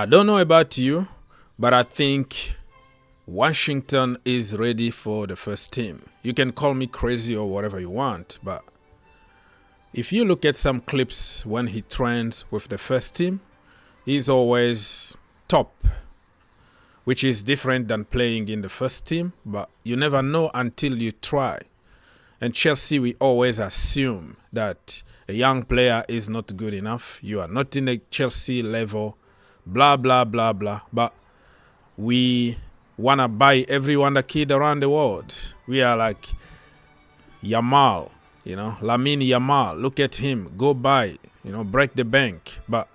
I don't know about you, but I think Washington is ready for the first team. You can call me crazy or whatever you want, but if you look at some clips when he trains with the first team, he's always top, which is different than playing in the first team, but you never know until you try. And Chelsea, we always assume that a young player is not good enough. You are not in a Chelsea level, blah, blah, blah, blah. But we want to buy every wonder kid around the world. We are like Yamal, Lamine Yamal. Look at him, go buy, break the bank. But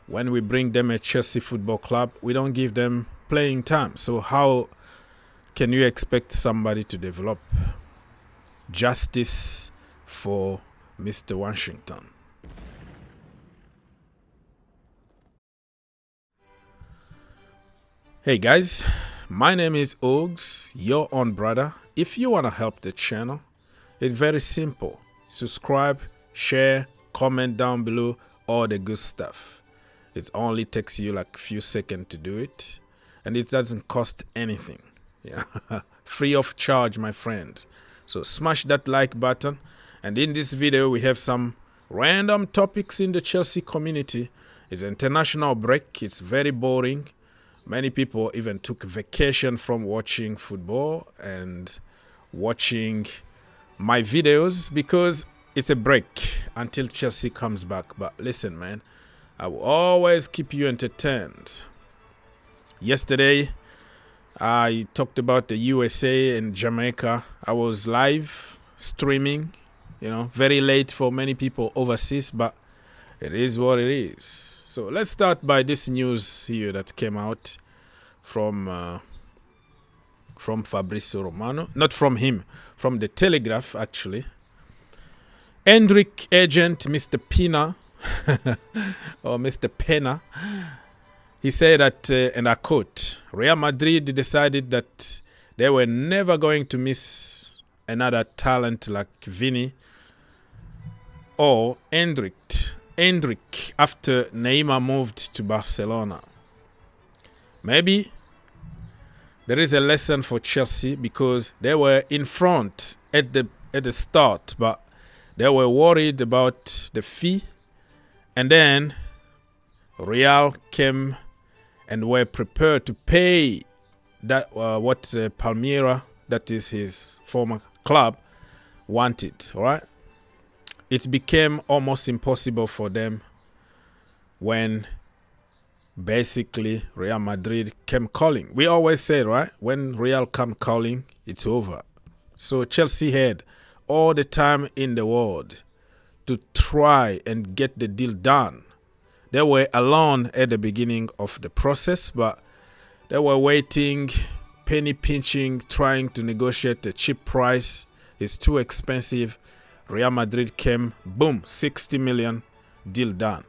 when we bring them a Chelsea Football Club, we don't give them playing time. So how can you expect somebody to develop? Justice for Mr. Washington. Hey guys, my name is Ogs, your own brother. If you want to help the channel, it's very simple. Subscribe, share, comment down below, all the good stuff. It only takes you like a few seconds to do it, and it doesn't cost anything. Free of charge, my friends. So smash that like button. And in this video, we have some random topics in the Chelsea community. It's an international break. It's very boring. Many people even took vacation from watching football and watching my videos because it's a break until Chelsea comes back. But listen, man, I will always keep you entertained. Yesterday, I talked about the USA and Jamaica. I was live streaming, very late for many people overseas, but it is what it is. So let's start by this news here that came out from Fabrizio Romano. Not from him, from the Telegraph, actually. Endrick agent Mr. Pina, or Mr. Pena, he said that, and I quote, Real Madrid decided that they were never going to miss another talent like Vini or Endrick after Neymar moved to Barcelona. Maybe there is a lesson for Chelsea because they were in front at the start, but they were worried about the fee, and then Real came and were prepared to pay that what Palmeiras, that is his former club, wanted. All right, it became almost impossible for them when basically Real Madrid came calling. We always say, right, when Real come calling, it's over. So Chelsea had all the time in the world to try and get the deal done. They were alone at the beginning of the process, but they were waiting, penny pinching, trying to negotiate a cheap price. It's too expensive. Real Madrid came, boom, 60 million, deal done.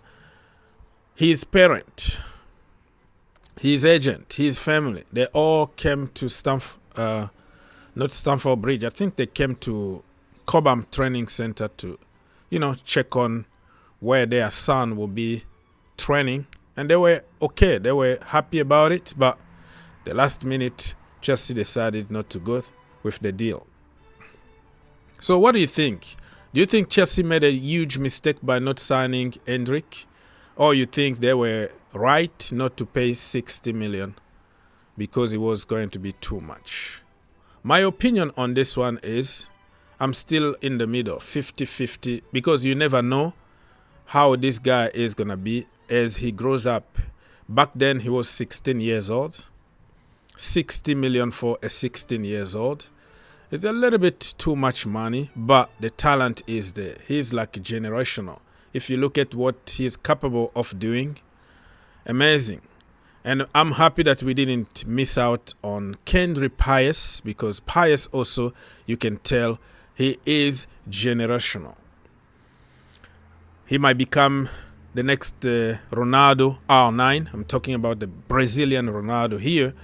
His parent, his agent, his family, they all came to not Stamford Bridge. I think they came to Cobham Training Center to, check on where their son will be training, and they were okay. They were happy about it, but the last minute Chelsea decided not to go with the deal. So what do you think? Do you think Chelsea made a huge mistake by not signing Endrick, or you think they were right not to pay 60 million because it was going to be too much? My opinion on this one is I'm still in the middle, 50-50, because you never know how this guy is going to be as he grows up. Back then, he was 16 years old. 60 million for a 16 years old. It's a little bit too much money, but the talent is there. He's like generational. If you look at what he's capable of doing, amazing. And I'm happy that we didn't miss out on Kendry Pius, because Pius also, you can tell, he is generational. He might become the next Ronaldo R9. I'm talking about the Brazilian Ronaldo here.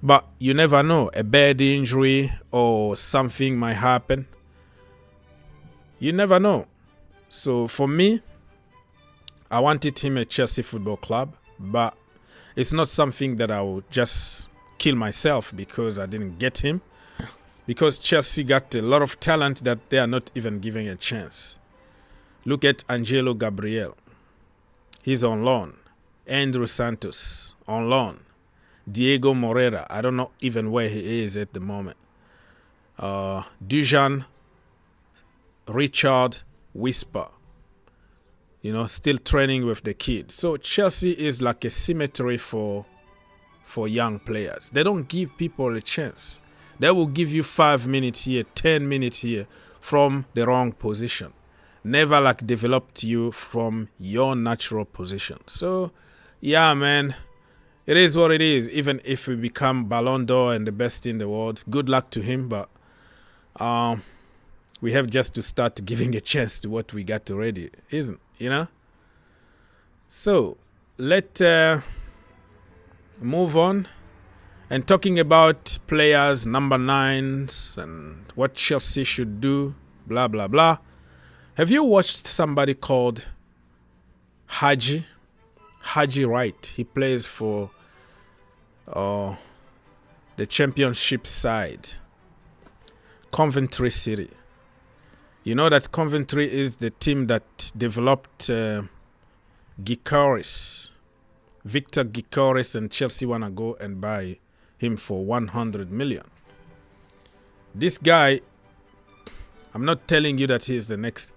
But you never know. A bad injury or something might happen. You never know. So for me, I wanted him at Chelsea Football Club. But It's not something that I will just kill myself because I didn't get him. Because Chelsea got a lot of talent that they are not even giving a chance. Look at Angelo Gabriel. He's on loan. Andrew Santos, on loan. Diego Moreira, I don't know even where he is at the moment. Dujan Richard Whisper, still training with the kids. So Chelsea is like a cemetery for young players. They don't give people a chance. They will give you 5 minutes here, 10 minutes here from the wrong position. Never like developed you from your natural position. So, yeah, man, it is what it is. Even if we become Ballon d'Or and the best in the world, good luck to him. But we have just to start giving a chance to what we got already, isn't So, let's move on. And talking about players, number 9s, and what Chelsea should do, blah, blah, blah. Have you watched somebody called Haji Wright? He plays for the championship side, Coventry City. You know that Coventry is the team that developed Gyokeres. Viktor Gyokeres, and Chelsea want to go and buy him for 100 million. This guy, I'm not telling you that he's the next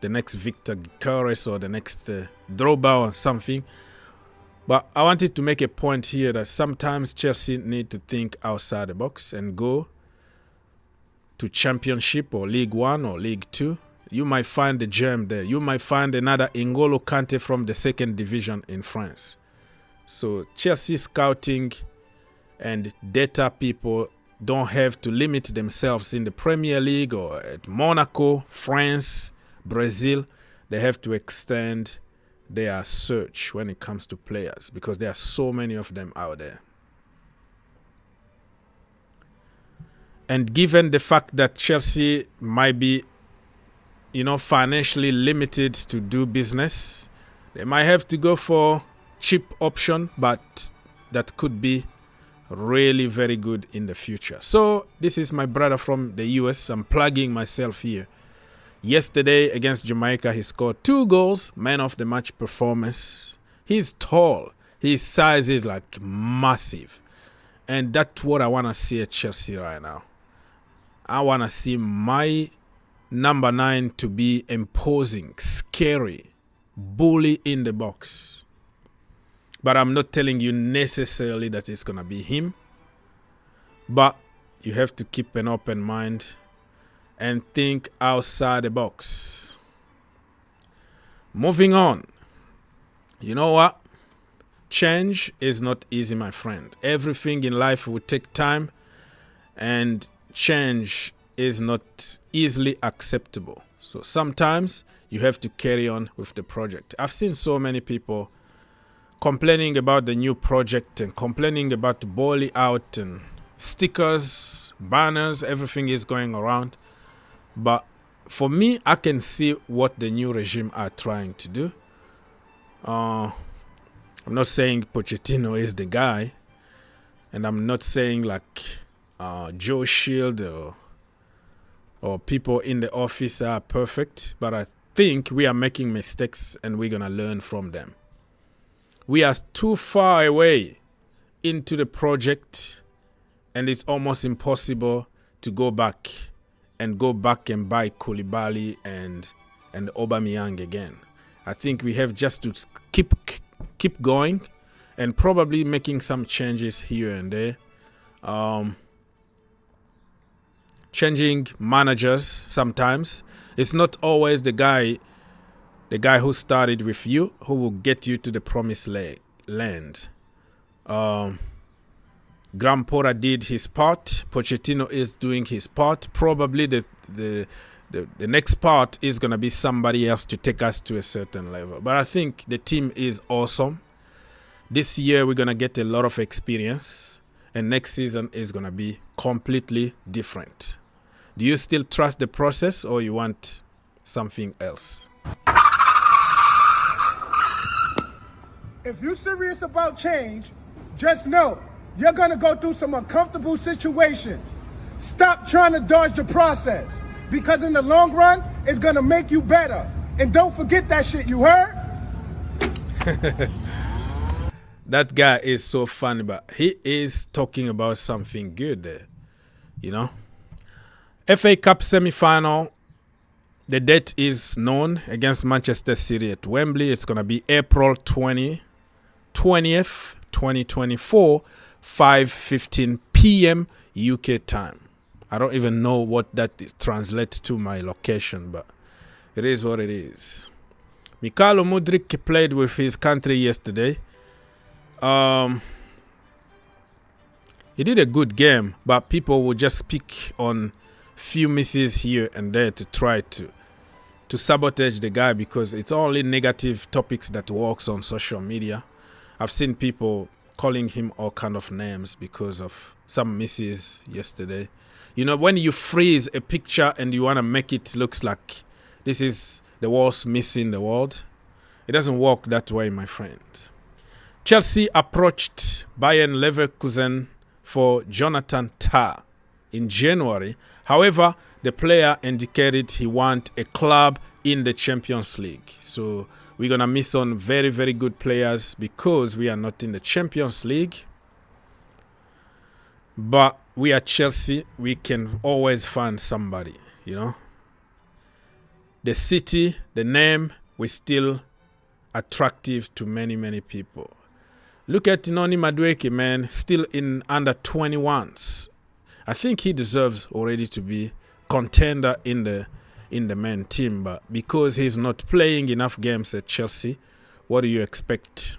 Viktor Gyokeres or the next Drogba or something, but I wanted to make a point here that sometimes Chelsea need to think outside the box and go to Championship or League 1 or League 2. You might find a gem there. You might find another N'Golo Kante from the 2nd division in France. So Chelsea scouting and data people don't have to limit themselves in the Premier League or at Monaco, France, Brazil. They have to extend their search when it comes to players because there are so many of them out there. And given the fact that Chelsea might be, financially limited to do business, they might have to go for cheap option, but that could be really very good in the future. So this is my brother from the US. I'm plugging myself here. Yesterday against Jamaica, he scored 2 goals, man of the match performance. He's tall. His size is like massive. And that's what I want to see at Chelsea right now. I want to see my number 9 to be imposing, scary, bully in the box. But I'm not telling you necessarily that it's going to be him. But you have to keep an open mind and think outside the box. Moving on. You know what? Change is not easy, my friend. Everything in life will take time, and change is not easily acceptable. So sometimes you have to carry on with the project. I've seen so many people complaining about the new project and complaining about the Boehly out and stickers, banners, everything is going around. But for me, I can see what the new regime are trying to do. I'm not saying Pochettino is the guy, and I'm not saying like Joe Shield or people in the office are perfect, but I think we are making mistakes and we're going to learn from them. We are too far away into the project, and it's almost impossible to go back and buy Koulibaly and Aubameyang again. I think we have just to keep going and probably making some changes here and there. Changing managers sometimes. It's not always the guy who started with you who will get you to the promised land. Graham Potter did his part. Pochettino is doing his part. Probably the next part is going to be somebody else to take us to a certain level. But I think the team is awesome. This year we're going to get a lot of experience, and next season is going to be completely different. Do you still trust the process, or you want something else? if you're serious about change, just know you're going to go through some uncomfortable situations. Stop trying to dodge the process, because in the long run, it's going to make you better. And don't forget that shit, you heard? That guy is so funny, but he is talking about something good there, you know. FA Cup semi-final, the date is known, against Manchester City at Wembley. It's going to be April 20th, 2024, 5:15 p.m. UK time. I don't even know what that is translated to my location, but it is what it is. Mikhailo Mudryk played with his country yesterday. He did a good game, but people will just pick on few misses here and there to try to sabotage the guy, because it's only negative topics that works on social media. I've seen people calling him all kind of names because of some misses yesterday. You know, when you freeze a picture and you want to make it look like this is the worst miss in the world, it doesn't work that way, my friends. Chelsea approached Bayern Leverkusen for Jonathan Tah in January. However, the player indicated he wants a club in the Champions League. So we're going to miss on very, very good players because we are not in the Champions League. But we are Chelsea. We can always find somebody, you know. The city, the name, we're still attractive to many, many people. Look at Noni Madueke, man, still in under 21s. I think he deserves already to be contender in the main team, but because he's not playing enough games at Chelsea, what do you expect?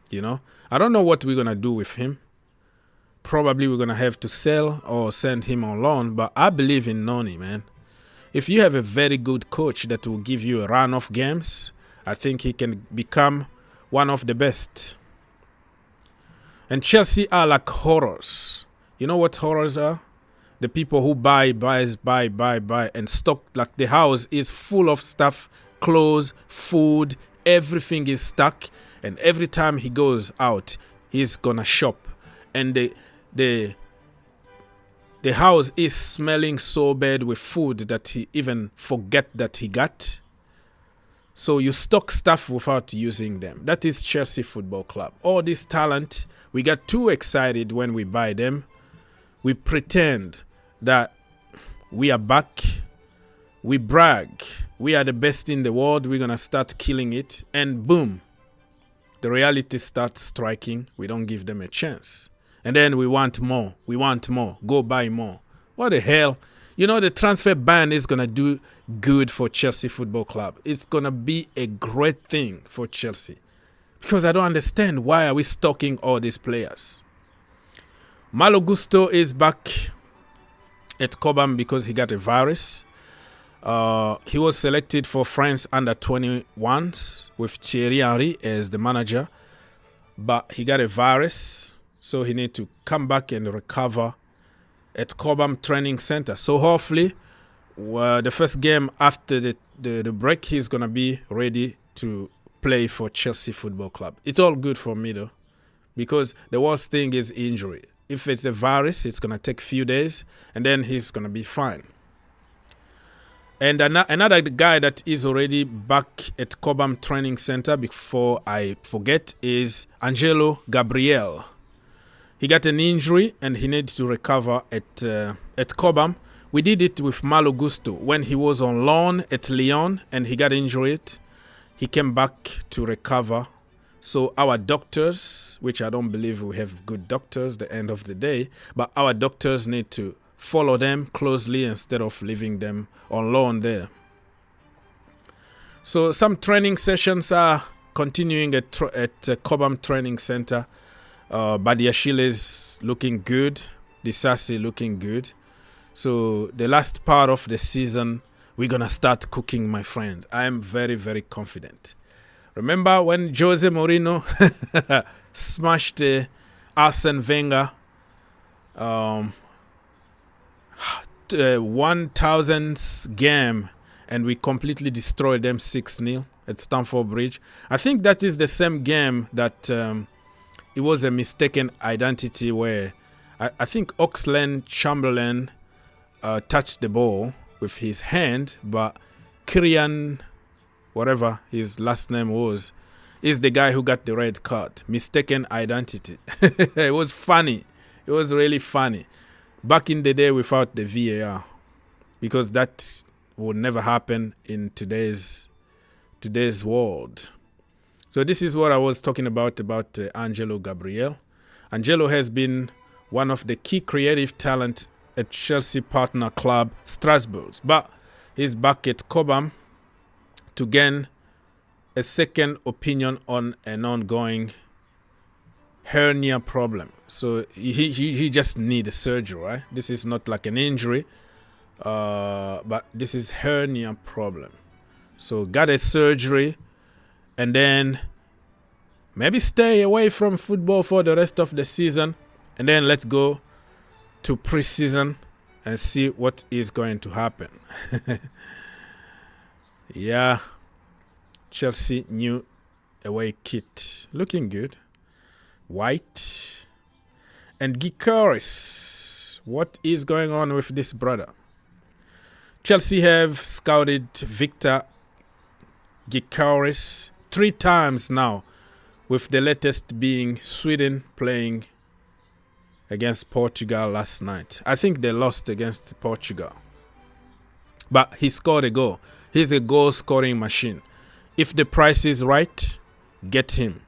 You know, I don't know what we're gonna do with him. Probably we're gonna have to sell or send him on loan, but I believe in Noni, man. If you have a very good coach that will give you a run of games, I think he can become one of the best. And Chelsea are like horrors. You know what horrors are? The people who buy, and stock, like the house is full of stuff, clothes, food, everything is stuck. And every time he goes out, he's gonna shop. And the house is smelling so bad with food that he even forget that he got. So you stock stuff without using them. That is Chelsea Football Club. All this talent, we get too excited when we buy them. We pretend that we are back. We brag. We are the best in the world. We're going to start killing it. And boom, the reality starts striking. We don't give them a chance. And then we want more. We want more. Go buy more. What the hell? You know, the transfer ban is going to do good for Chelsea Football Club. It's going to be a great thing for Chelsea. Because I don't understand, why are we stocking all these players? Malo Gusto is back at Cobham because he got a virus. He was selected for France under 21s with Thierry Henry as the manager. But he got a virus, so he needs to come back and recover at Cobham Training Center. So hopefully, the first game after the break, he's going to be ready to play for Chelsea Football Club. It's all good for me, though, because the worst thing is injury. If it's a virus, it's going to take a few days, and then he's going to be fine. And another guy that is already back at Cobham Training Center, before I forget, is Angelo Gabriel. He got an injury, and he needs to recover at Cobham. We did it with Malo Gusto when he was on loan at Lyon, and he got injured. He came back to recover. So our doctors, which I don't believe we have good doctors at the end of the day, but our doctors need to follow them closely instead of leaving them on loan there. So some training sessions are continuing at Cobham Training Center. Badiashile is looking good. Disasi looking good. So the last part of the season, we're going to start cooking, my friends. I am very, very confident. Remember when Jose Mourinho smashed Arsene Wenger 1000th game and we completely destroyed them 6-0? at Stamford Bridge. I think that is the same game that it was a mistaken identity where I think Oxlade-Chamberlain touched the ball with his hand, but Kyrian, whatever his last name was, is the guy who got the red card. Mistaken identity. It was funny. It was really funny. Back in the day without the VAR, because that would never happen in today's world. So this is what I was talking about Angelo Gabriel. Angelo has been one of the key creative talent at Chelsea partner club Strasbourg, but he's back at Cobham to gain a second opinion on an ongoing hernia problem. So he just needs surgery, right? This is not like an injury, but this is hernia problem. So got a surgery, and then maybe stay away from football for the rest of the season, and then let's go to pre-season and see what is going to happen. Yeah, Chelsea new away kit looking good, white. And Gyokeres, what is going on with this brother? Chelsea have scouted Viktor Gyokeres 3 times now, with the latest being Sweden playing against Portugal last night. I think they lost against Portugal, but he scored a goal. He's a goal scoring machine. If the price is right, get him.